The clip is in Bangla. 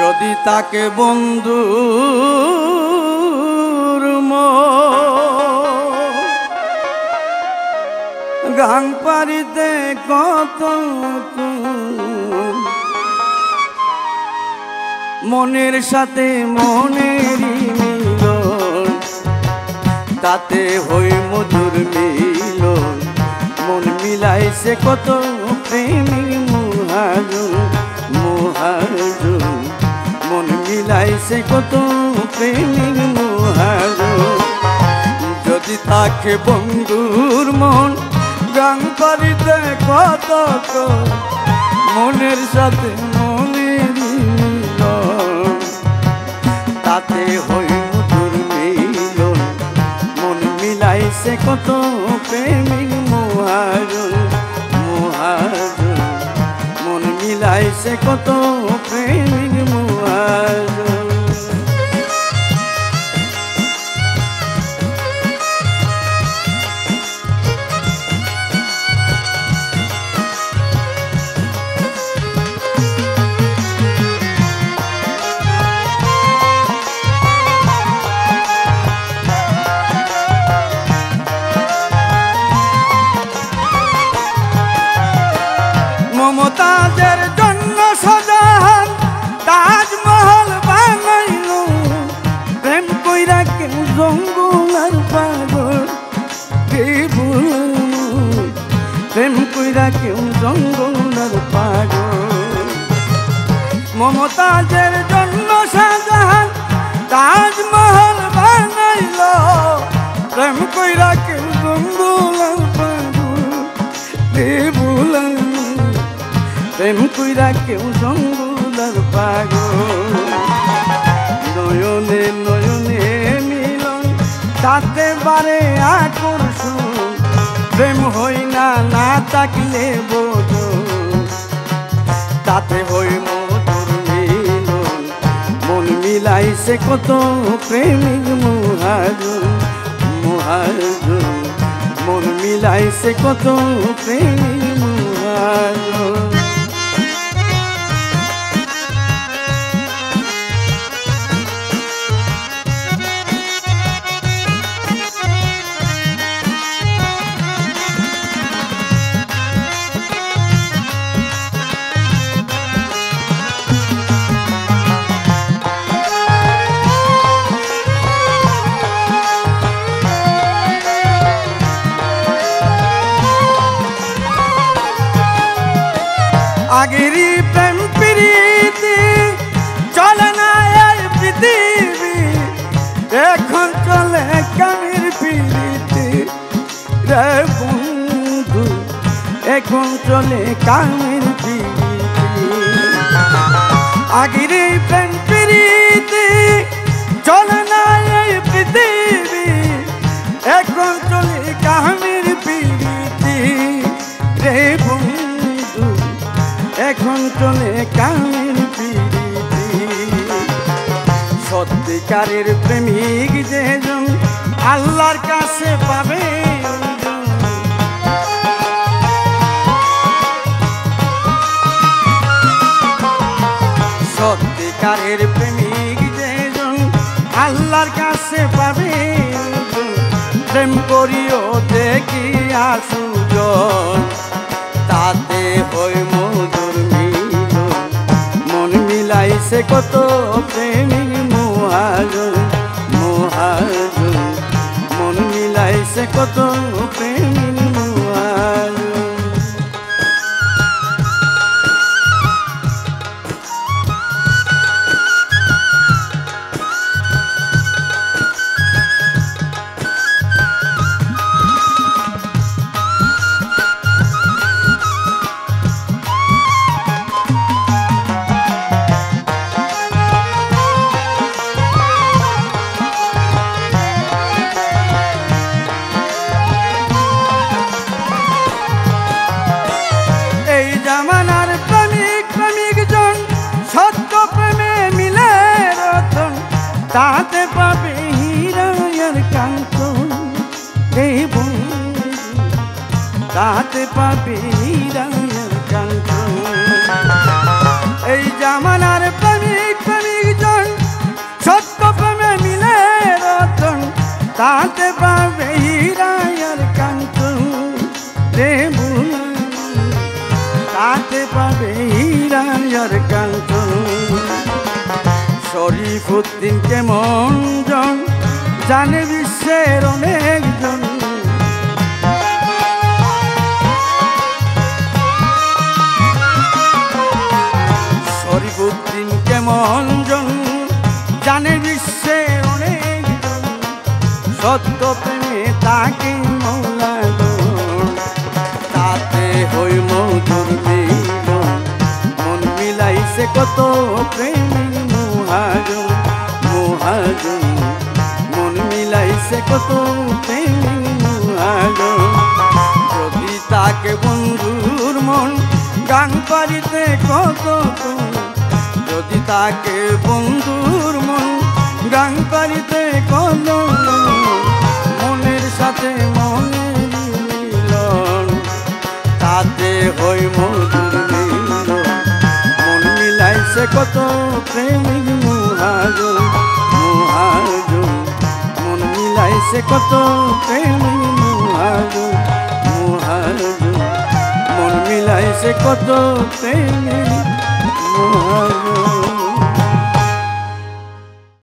যদি তাকে বন্ধুর গাং পারিতে কত মনের সাথে মনেরই মিলন, তাতে হই মধুর মিলন। মন মিলাইছে কত প্রেমিক মহাজন মহাজন, মন মিলাইছে কত প্রেমিক মহাজন। যদি তাকে বন্ধুর মন গান করিতে কত মনের সাথে মনের মিলন, তাতে হই মধুর মিলন। মন মিলাইছে কত প্রেমিক মহাজন মহাজন, মন মিলাইছে কত প্রেমিক মহাজন। মমতাজের জন্য শাহজাহান তাজমহল বানাইল, প্রেম কইরা কেউ জঙ্গল আর পাগল প্রেম কইরা কেউ জঙ্গল আর পাগল। মমতাজের জন্য শাহজাহান তাজমহল বানাইল, প্রেম কইরা কেউ জঙ্গল আর পাগল প্রেম কইরা কেউ জঙ্গলার পাগল। নয়নে নয়নে মিলন, তাতে বারে আকর্ষণ, প্রেম হই না না তাকলে বোঝন, তাতে হই মধুর মিলন। মন মিলাইছে কত প্রেমিক মহাজন মহাজন, মন মিলাইছে কত প্রেমিক মহাজন। আগেরই প্রেম প্রীতি চলে না এই পৃথিবী, এখন চলে কামের প্রীতি রে বন্ধু, এখন চলে কামের প্রীতি। আগেরই প্রেম প্রীতি চলে না এই পৃথিবী, এখন চলে কামের প্রীতি রে বন্ধু, এখন চলে কামের প্রীতি। সত্যিকারের প্রেমিক যেজন আল্লাহর কাছে পাবে, সত্যিকারের প্রেমিক যেজন আল্লাহর কাছে পাবে। প্রেম করিও দেখি সুজন, তাতে হই মধুর মিলন। মন মিলাইছে কত প্রেমিক মহাজন মহাজন, মন মিলাইছে কত প্রেমিক মহাজন। তাতে পাবে হীরার কাঞ্চন রে বন্ধু, তাতে পাবে হীরার কাঞ্চন। এই জামানার প্রেমিক হীরার কাঞ্চন শরীফুদ্দিন কেমন জন জানে বিশ্বের অনেকজন শরীফুদ্দিন কেমন জন জানে বিশ্বের অনেকজন সত্য প্রেমে তাকে মৌলা তাতে হই মধুর মিলন মন মিলাইছে কত প্রেমিক মহাজন মহাজন মন মিলাইছে কত প্রেমিক মহাজন যদি তাকে বন্ধুর মন গান পারিতে কত যদি তাকে বন্ধুর মন গান পারিতে কত মনের সাথে মনের মিলন তাতে হই মধুর মিলন মন মিলাইছে কত প্রেমিক মহাজন মহাজন মন মিলাইছে কত প্রেমিক মহাজন মহাজন মন মিলাইছে কত প্রেমিক মহাজন